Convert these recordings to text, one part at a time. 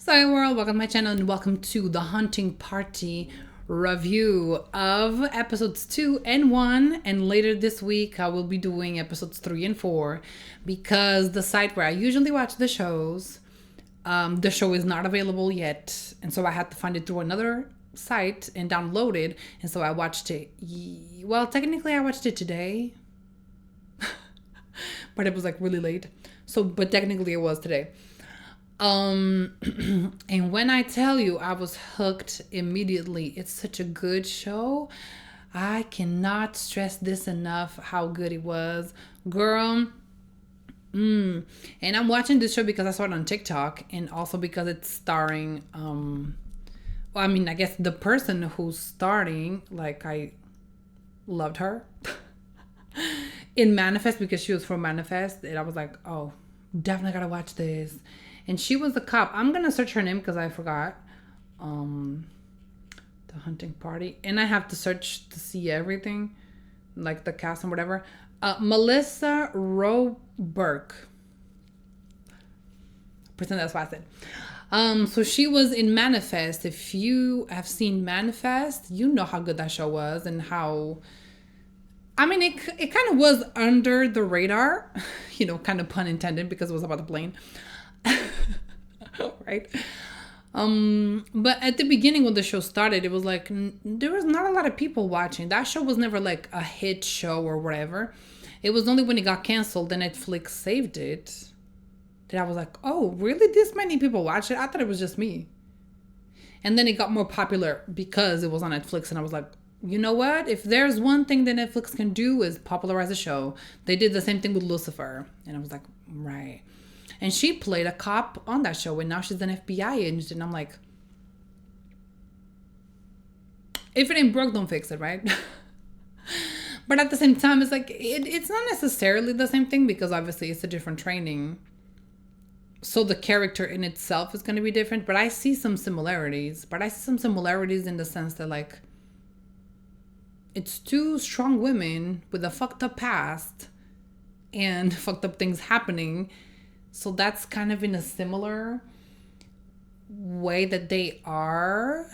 So, world, welcome to my channel and welcome to the Hunting Party review of episodes 2 and 1. And later this week, I will be doing episodes 3 and 4 because the site where I usually watch the shows, the show is not available yet. And so I had to find it through another site and download it. And so I watched it. Well, technically, I watched it today, but it was like really late. So, but technically, it was today. And when I tell you I was hooked immediately, it's such a good show. I cannot stress this enough how good it was. Girl. And I'm watching this show because I saw it on TikTok and also because it's starring, I guess the person who's starring, like, I loved her in Manifest because she was from Manifest. And I was like, oh, definitely gotta watch this. And she was the cop. I'm going to search her name because I forgot. The Hunting Party. And I have to search to see everything. Like the cast and whatever. Melissa Roebuck. Pretend that's what I said. So she was in Manifest. If you have seen Manifest, you know how good that show was. And how... I mean, it kind of was under the radar. You know, kind of pun intended because it was about the plane. Right. But at the beginning when the show started, it was like there was not a lot of people watching. That show was never like a hit show or whatever. It was only when it got canceled and Netflix saved it that I was like, oh, really? This many people watch it? I thought it was just me. And then it got more popular because it was on Netflix, and I was like, you know what? If there's one thing that Netflix can do is popularize a show. They did the same thing with Lucifer. And I was like, right. And she played a cop on that show, and now she's an FBI agent. And I'm like, if it ain't broke, don't fix it, right? But at the same time, it's like, it's not necessarily the same thing because obviously it's a different training. So the character in itself is going to be different. But I see some similarities. But I see some similarities in the sense that, like, it's two strong women with a fucked up past and fucked up things happening. So that's kind of in a similar way that they are.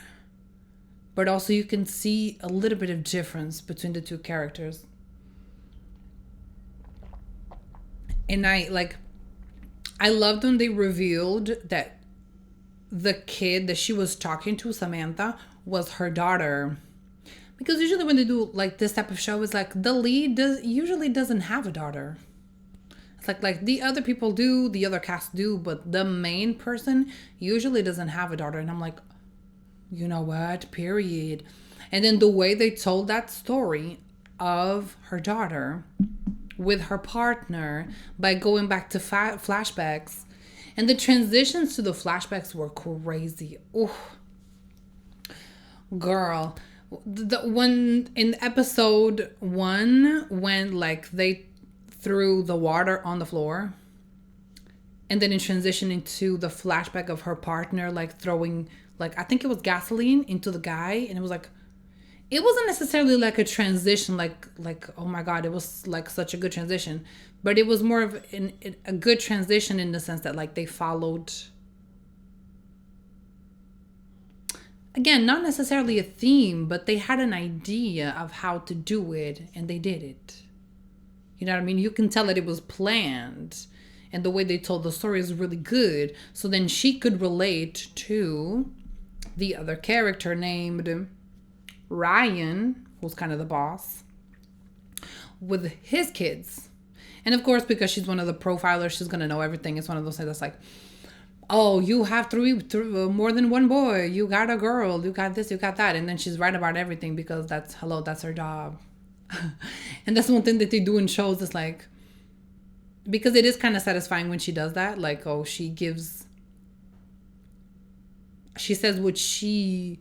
But also you can see a little bit of difference between the two characters. And I loved when they revealed that the kid that she was talking to, Samantha, was her daughter. Because usually when they do like this type of show, it's like the lead usually doesn't have a daughter. It's like the other people do, the other cast do, but the main person usually doesn't have a daughter. And I'm like, you know what? Period. And then the way they told that story of her daughter with her partner by going back to flashbacks, and the transitions to the flashbacks were crazy. Oh, girl. The one in episode 1 when like they threw the water on the floor, and then in transition into the flashback of her partner like throwing, like, I think it was gasoline into the guy, and it was like, it wasn't necessarily like a transition like oh my god, it was like such a good transition, but it was more of a good transition in the sense that like they followed, again, not necessarily a theme, but they had an idea of how to do it and they did it. You know what I mean? You can tell that it was planned, and the way they told the story is really good. So then she could relate to the other character named Ryan, who's kind of the boss, with his kids. And of course, because she's one of the profilers, she's going to know everything. It's one of those things that's like, oh, you have three more than one boy. You got a girl. You got this, you got that. And then she's right about everything because that's her job. And that's one thing that they do in shows. Is like, because it is kind of satisfying when she does that. Like, oh, she says what she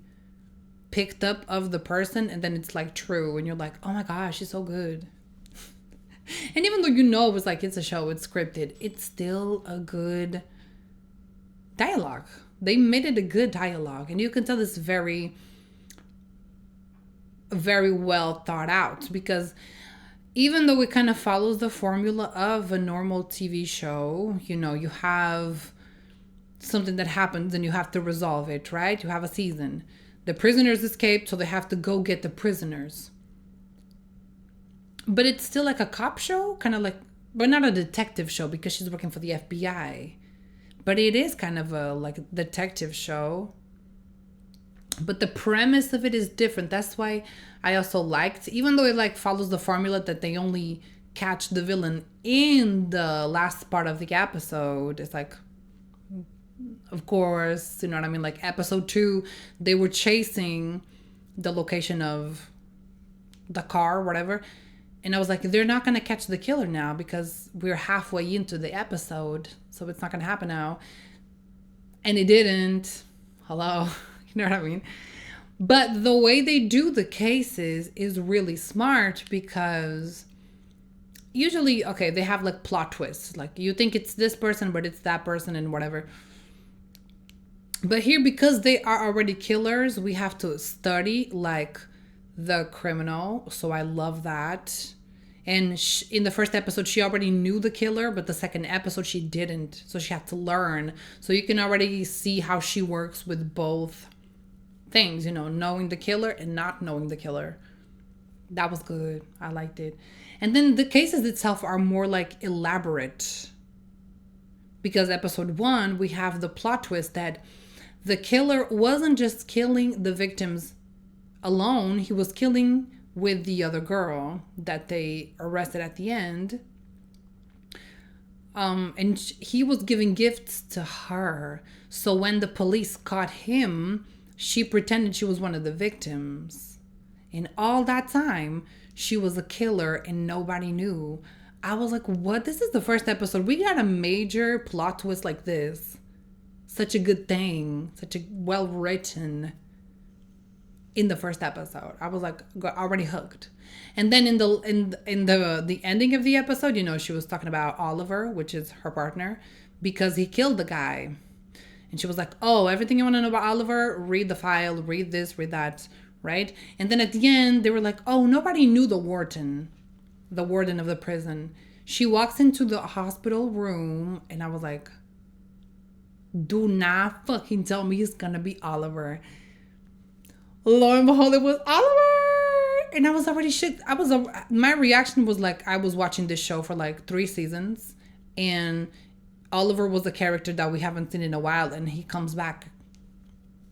picked up of the person, and then it's like true. And you're like, oh my gosh, she's so good. And even though you know it was like, it's a show, it's scripted, it's still a good dialogue. They made it a good dialogue, and you can tell it's very, very well thought out, because even though it kind of follows the formula of a normal TV show, you know, you have something that happens and you have to resolve it, right? You have a season. The prisoners escaped, so they have to go get the prisoners. But it's still like a cop show, kind of like, but not a detective show because she's working for the FBI. But it is kind of a like detective show. But the premise of it is different. That's why I also liked, even though it like follows the formula that they only catch the villain in the last part of the episode. It's like, of course, you know what I mean? Like episode 2, they were chasing the location of the car, whatever. And I was like, they're not going to catch the killer now because we're halfway into the episode. So it's not going to happen now. And it didn't. Hello. You know what I mean? But the way they do the cases is really smart because usually, okay, they have like plot twists. Like you think it's this person, but it's that person and whatever. But here, because they are already killers, we have to study like the criminal. So I love that. And in the first episode, she already knew the killer, but the second episode, she didn't. So she had to learn. So you can already see how she works with both things, you know, knowing the killer and not knowing the killer. That was good. I liked it. And then the cases itself are more like elaborate. Because episode 1, we have the plot twist that the killer wasn't just killing the victims alone. He was killing with the other girl that they arrested at the end. And he was giving gifts to her. So when the police caught him, she pretended she was one of the victims. And all that time, she was a killer and nobody knew. I was like, what? This is the first episode. We got a major plot twist like this. Such a good thing. Such a well written in the first episode. I was like already hooked. And then in the ending of the episode, you know, she was talking about Oliver, which is her partner, because he killed the guy. And she was like, oh, everything you want to know about Oliver, read the file, read this, read that, right? And then at the end, they were like, oh, nobody knew the warden of the prison. She walks into the hospital room, and I was like, do not fucking tell me it's gonna be Oliver. Lo and behold, it was Oliver! And I was already shook. My reaction was like, I was watching this show for like 3 seasons, and Oliver was a character that we haven't seen in a while, and he comes back,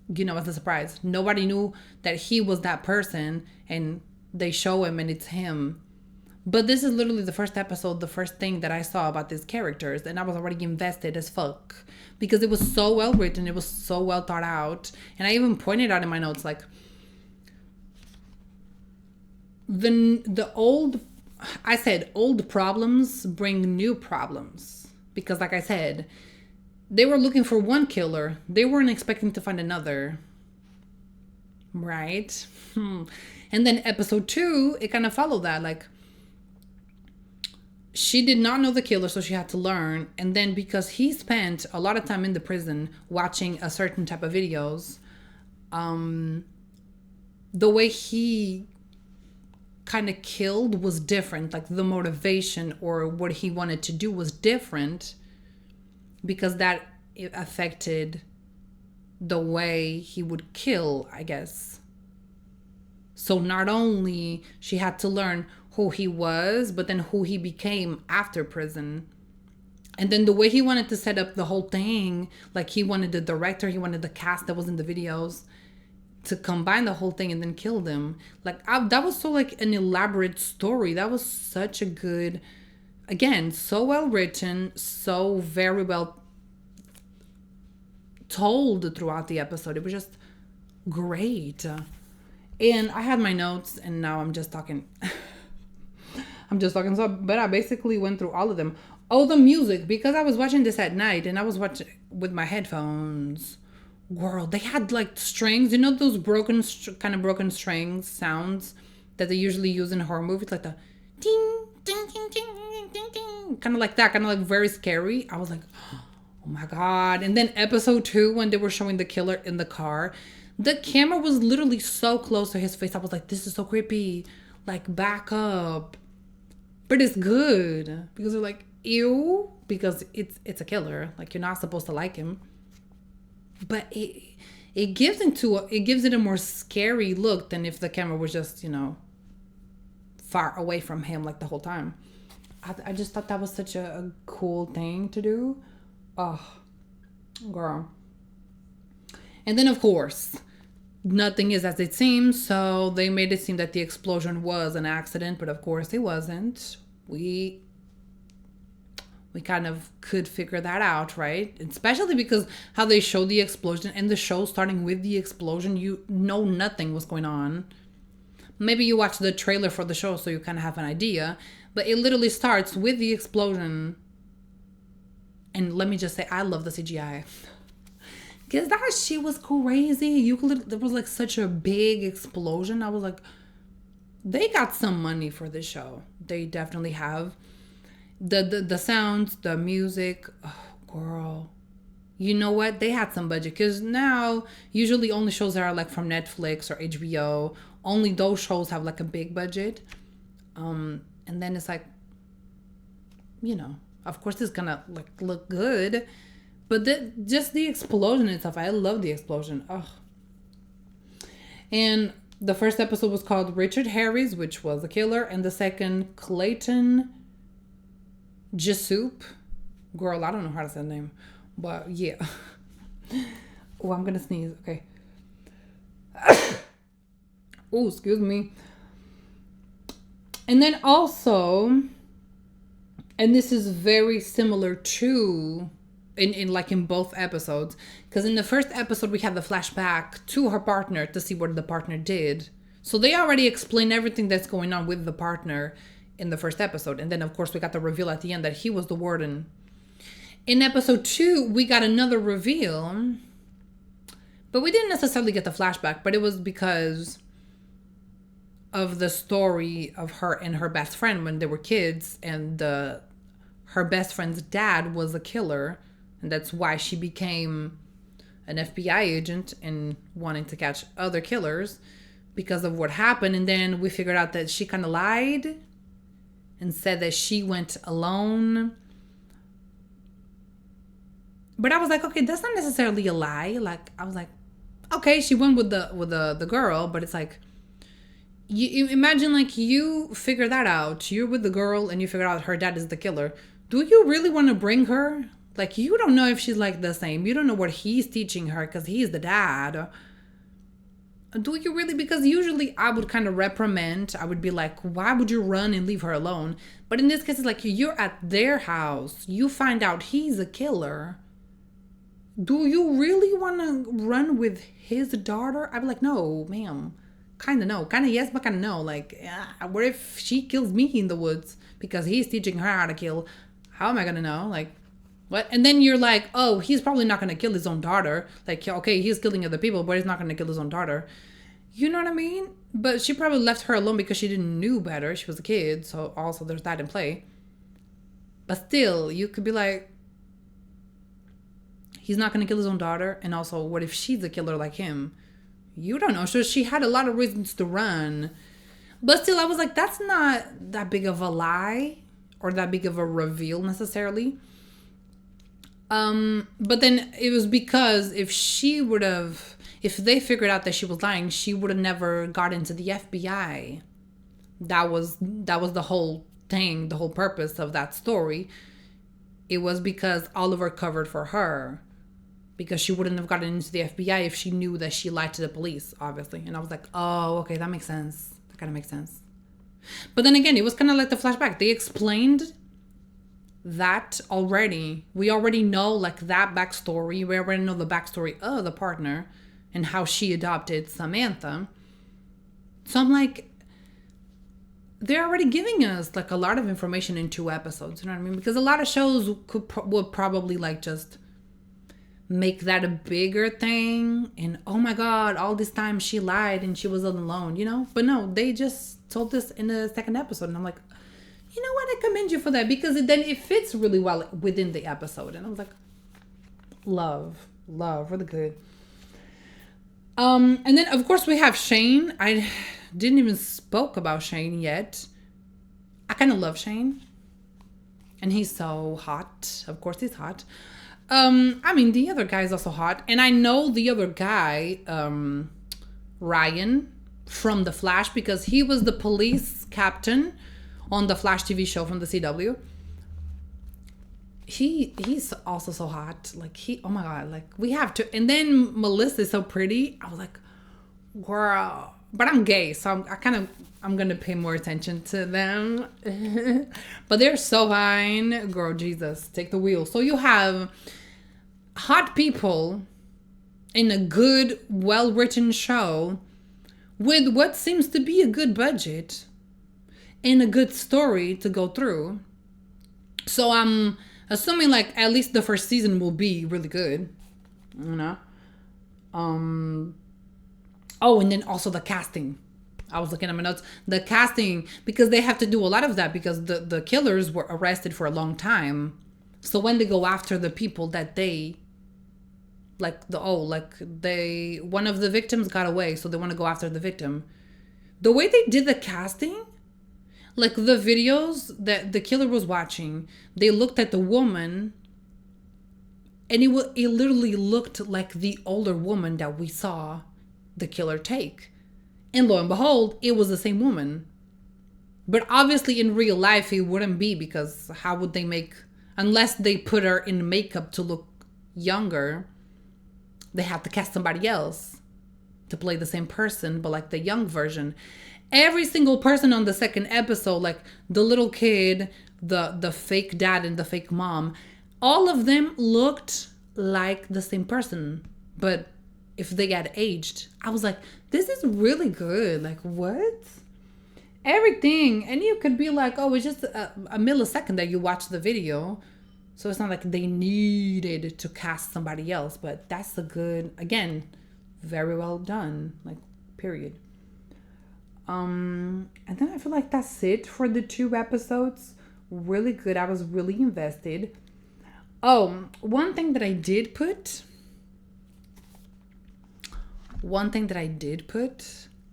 you know, as a surprise. Nobody knew that he was that person, and they show him, and it's him. But this is literally the first episode, the first thing that I saw about these characters, and I was already invested as fuck because it was so well written, it was so well thought out. And I even pointed out in my notes, like, the old problems bring new problems. Because like I said, they were looking for one killer. They weren't expecting to find another. Right? And then episode 2, it kind of followed that. Like, she did not know the killer, so she had to learn. And then because he spent a lot of time in the prison watching a certain type of videos, the way he kind of killed was different. Like the motivation or what he wanted to do was different, because that it affected the way he would kill, I guess. So not only she had to learn who he was, but then who he became after prison. And then the way he wanted to set up the whole thing, like he wanted the director, he wanted the cast that was in the videos to combine the whole thing and then kill them. Like that was so like an elaborate story. That was such a good, again, so well written, so very well told throughout the episode. It was just great. And I had my notes, and now I'm just talking. So, but I basically went through all of them. Oh, the music, because I was watching this at night, and I was watching with my headphones. Girl, they had like strings, you know, those broken strings sounds that they usually use in horror movies, like the ding, ding, ding, ding, ding, ding, ding, kind of like that, kind of like very scary. I was like, oh my God. And then episode 2, when they were showing the killer in the car, the camera was literally so close to his face. I was like, this is so creepy. Like, back up. But it's good because they're like, ew, because it's a killer. Like, you're not supposed to like him. but it gives it a more scary look than if the camera was just, you know, far away from him like the whole time. I just thought that was such a cool thing to do. Oh, girl. And then, of course, nothing is as it seems. So they made it seem that the explosion was an accident, but of course it wasn't. We kind of could figure that out, right? Especially because how they showed the explosion and the show starting with the explosion, you know nothing was going on. Maybe you watch the trailer for the show so you kind of have an idea, but it literally starts with the explosion. And let me just say, I love the CGI. Because that shit was crazy. There was like such a big explosion. I was like, they got some money for this show. They definitely have. The sounds, the music. Oh, girl. You know what? They had some budget. Because now, usually only shows that are like from Netflix or HBO, only those shows have like a big budget. And then it's like, you know, of course it's gonna like look good. But just the explosion itself, I love the explosion. Oh. And the first episode was called Richard Harris, which was a killer. And the second, Clayton Jessup. Girl, I don't know how to say the name. But yeah. Oh, I'm going to sneeze. Okay. Oh, excuse me. And then also, and this is very similar to... in both episodes, because in the first episode we had the flashback to her partner to see what the partner did. So they already explained everything that's going on with the partner in the first episode, and then of course we got the reveal at the end that he was the warden. In episode 2 we got another reveal, but we didn't necessarily get the flashback, but it was because of the story of her and her best friend when they were kids, and her best friend's dad was a killer. And that's why she became an FBI agent and wanting to catch other killers because of what happened. And then we figured out that she kind of lied and said that she went alone. But I was like, okay, that's not necessarily a lie. Like, I was like, okay, she went with the girl, but it's like, you imagine like you figure that out. You're with the girl and you figure out her dad is the killer. Do you really want to bring her? Like, you don't know if she's like the same. You don't know what he's teaching her because he's the dad. Do you really? Because usually I would kind of reprimand. I would be like, why would you run and leave her alone? But in this case, it's like you're at their house. You find out he's a killer. Do you really want to run with his daughter? I'd be like, no, ma'am. Kind of no. Kind of yes, but kind of no. Like, what if she kills me in the woods because he's teaching her how to kill? How am I going to know? Like, what? And then you're like, oh, he's probably not going to kill his own daughter. Like, okay, he's killing other people, but he's not going to kill his own daughter. You know what I mean? But she probably left her alone because she didn't know better. She was a kid, so also there's that in play. But still, you could be like, he's not going to kill his own daughter. And also, what if she's a killer like him? You don't know. So she had a lot of reasons to run. But still, I was like, that's not that big of a lie or that big of a reveal necessarily. But then it was because if they figured out that she was lying, she would have never got into the FBI. That was the whole thing, the whole purpose of that story. It was because Oliver covered for her. Because she wouldn't have gotten into the FBI if she knew that she lied to the police, obviously. And I was like, oh, okay, that makes sense. That kind of makes sense. But then again, it was kind of like the flashback. They explained that already. We already know like that backstory. We already know the backstory of the partner and how she adopted Samantha. So I'm like, they're already giving us like a lot of information in 2 episodes. You know what I mean? Because a lot of shows would probably like just make that a bigger thing. And oh my God, all this time she lied and she was alone, you know? But no, they just told this in the 2nd episode. And I'm like, you know what? I commend you for that because then it fits really well within the episode. And I was like, love, really good. And then of course we have Shane. I didn't even spoke about Shane yet. I kind of love Shane. And he's so hot. Of course he's hot. I mean, the other guy is also hot, and I know the other guy, Ryan, from The Flash, because he was the police captain on the Flash TV show from the CW. He's also so hot. Like, oh my god, like, we have to. And then Melissa is so pretty. I was like, girl. But I'm gay, so I'm gonna pay more attention to them. But they're so fine, girl. Jesus, take the wheel. So you have hot people in a good, well-written show with what seems to be a good budget and a good story to go through. So I'm assuming, like, at least the first season will be really good, you know. Oh, and then also the casting. I was looking at my notes. The casting, because they have to do a lot of that because the killers were arrested for a long time. So when they go after the people that they, one of the victims got away, so they want to go after the victim. The way they did the casting, like the videos that the killer was watching, they looked at the woman, and it literally looked like the older woman that we saw the killer take. And lo and behold, it was the same woman. But obviously in real life it wouldn't be, because how would they make, unless they put her in makeup to look younger, they have to cast somebody else to play the same person, but like the young version. Every single person on the second episode, like the little kid, the fake dad and the fake mom, all of them looked like the same person. But if they had aged, I was like, this is really good. Like, what? Everything. And you could be like, oh, it's just a millisecond that you watch the video. So it's not like they needed to cast somebody else. But that's a good, again, very well done. Like, period. And then I feel like that's it for the 2 episodes. Really good. I was really invested. Oh, one thing that I did put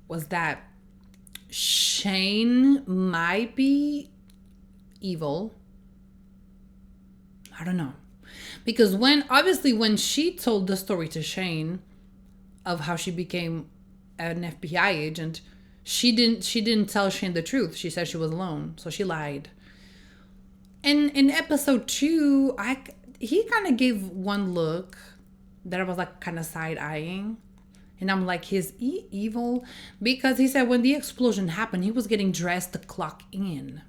was that Shane might be evil. I don't know. Because when she told the story to Shane of how she became an FBI agent, she didn't tell Shane the truth. She said she was alone, so she lied. And in episode 2, he kind of gave one look that I was like kind of side-eyeing. And I'm like, he's evil? Because he said when the explosion happened, he was getting dressed to clock in.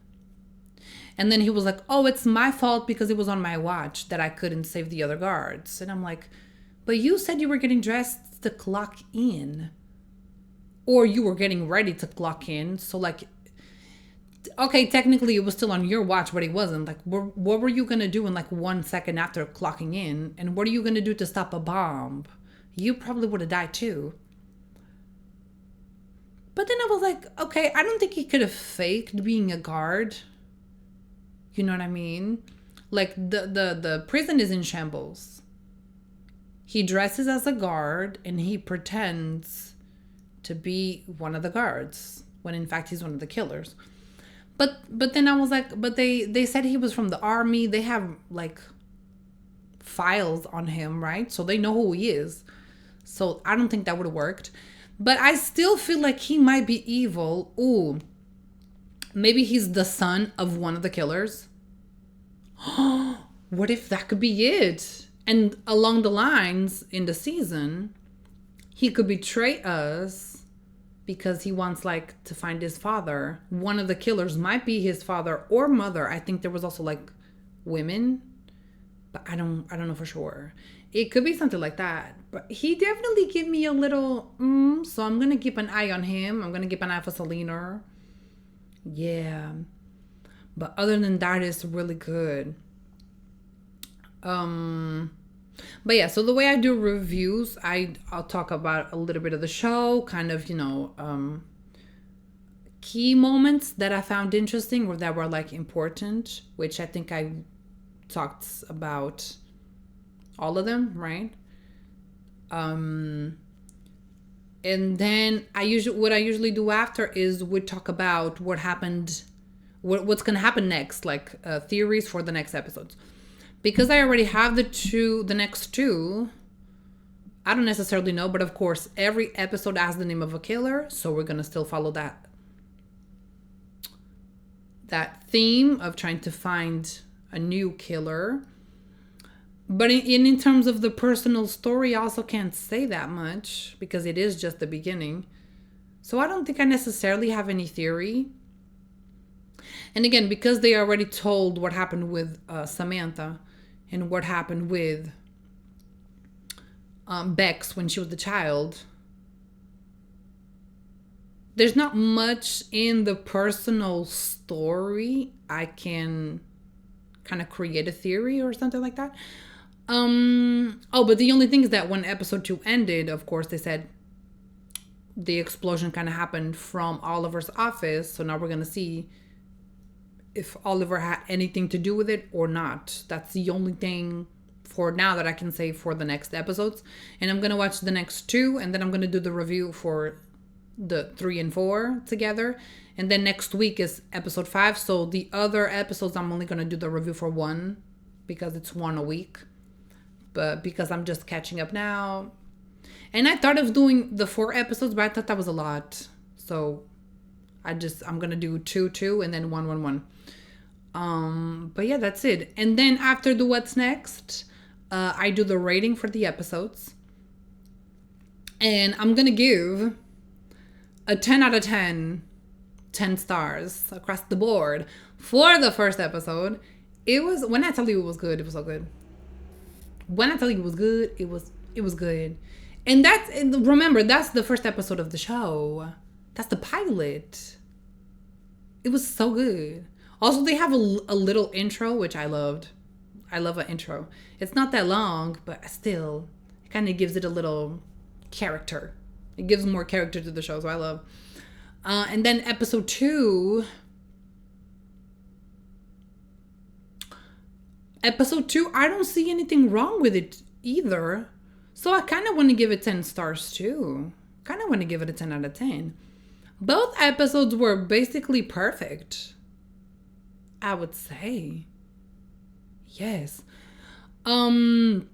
And then he was like, oh, it's my fault because it was on my watch that I couldn't save the other guards. And I'm like, but you said you were getting dressed to clock in. Or you were getting ready to clock in. So like, okay, technically it was still on your watch, but it wasn't. Like, what were you going to do in like 1 second after clocking in? And what are you going to do to stop a bomb? You probably would have died too. But then I was like, okay, I don't think he could have faked being a guard. You know what I mean? Like, the prison is in shambles. He dresses as a guard and he pretends to be one of the guards when in fact he's one of the killers. But then I was like, but they said he was from the army. They have like files on him, right? So they know who he is. So I don't think that would have worked. But I still feel like he might be evil. Ooh, maybe he's the son of one of the killers. What if that could be it? And along the lines in the season, he could betray us because he wants like to find his father. One of the killers might be his father or mother. I think there was also like women, but I don't know for sure. It could be something like that. But he definitely gave me a little, so I'm going to keep an eye on him. I'm going to keep an eye for Selena. Yeah. But other than that, it's really good. But yeah, so the way I do reviews, I'll talk about a little bit of the show, kind of, key moments that I found interesting or that were like important, which I think I talked about all of them, right? And then what I usually do after is we talk about what happened, what's gonna happen next, like theories for the next episodes. because I already have the next two, I don't necessarily know, but of course, every episode has the name of a killer, so we're gonna still follow that theme of trying to find a new killer. But in terms of the personal story, I also can't say that much because it is just the beginning. So I don't think I necessarily have any theory. And again, because they already told what happened with Samantha and what happened with Bex when she was a child, there's not much in the personal story I can kind of create a theory or something like that. But the only thing is that when episode 2 ended, of course, they said the explosion kind of happened from Oliver's office. So now we're going to see if Oliver had anything to do with it or not. That's the only thing for now that I can say for the next episodes. And I'm going to watch the next 2, and then I'm going to do the review for the 3 and 4 together. And then next week is episode 5. So the other episodes, I'm only going to do the review for 1 because it's 1 a week. But because I'm just catching up now. And I thought of doing the 4 episodes, but I thought that was a lot. So I'm going to do 2 and then 1. But yeah, that's it. And then after the what's next, I do the rating for the episodes. And I'm going to give a 10 out of 10 stars across the board for the first episode. When I tell you it was good, it was so good. When I tell you it was good, it was good. And remember, that's the first episode of the show. That's the pilot. It was so good. Also, they have a little intro, which I loved. I love an intro. It's not that long, but still, it kind of gives it a little character. It gives more character to the show, so I love. And then episode 2. Episode 2, I don't see anything wrong with it either. So I kind of want to give it 10 stars too. Kind of want to give it a 10 out of 10. Both episodes were basically perfect, I would say. Yes. And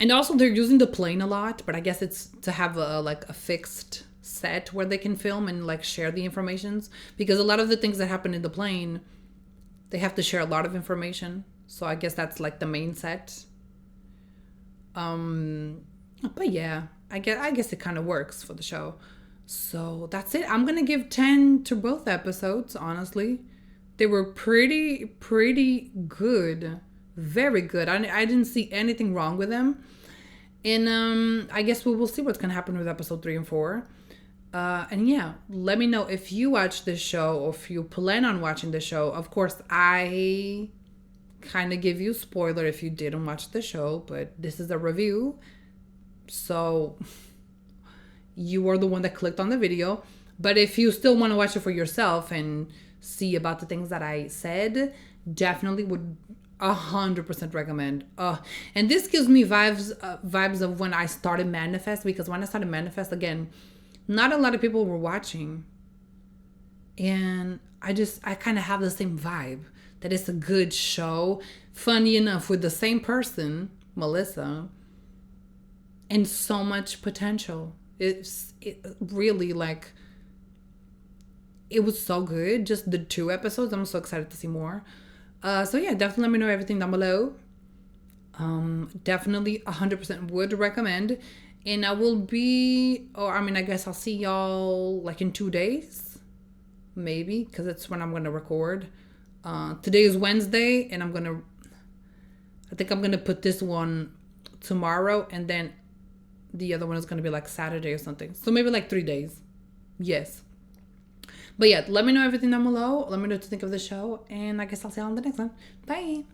also they're using the plane a lot, but I guess it's to have a fixed set where they can film and like share the informations, because a lot of the things that happen in the plane, they have to share a lot of information. So I guess that's like the main set. But yeah, I guess it kind of works for the show. So that's it. I'm gonna give 10 to both episodes. Honestly, they were pretty good, very good. I didn't see anything wrong with them. And I guess we will see what's gonna happen with episode 3 and 4. And yeah, let me know if you watch this show or if you plan on watching the show. Of course, I kind of give you spoiler if you didn't watch the show, but this is a review, so you are the one that clicked on the video. But if you still want to watch it for yourself and see about the things that I said, definitely would 100% recommend. And this gives me vibes of when I started Manifest, because when I started Manifest, again, not a lot of people were watching, and I kind of have the same vibe. That it's a good show, funny enough, with the same person, Melissa, and so much potential. It really, like, it was so good. Just the 2 episodes. I'm so excited to see more. So yeah, definitely let me know everything down below. Definitely 100% would recommend. And I will I guess I'll see y'all like in 2 days, maybe, because that's when I'm going to record. Today is Wednesday, and I think I'm gonna put this one tomorrow, and then the other one is gonna be like Saturday or something. So maybe like 3 days. Yes. But yeah, let me know everything down below. Let me know what you think of the show, and I guess I'll see you on the next one. Bye.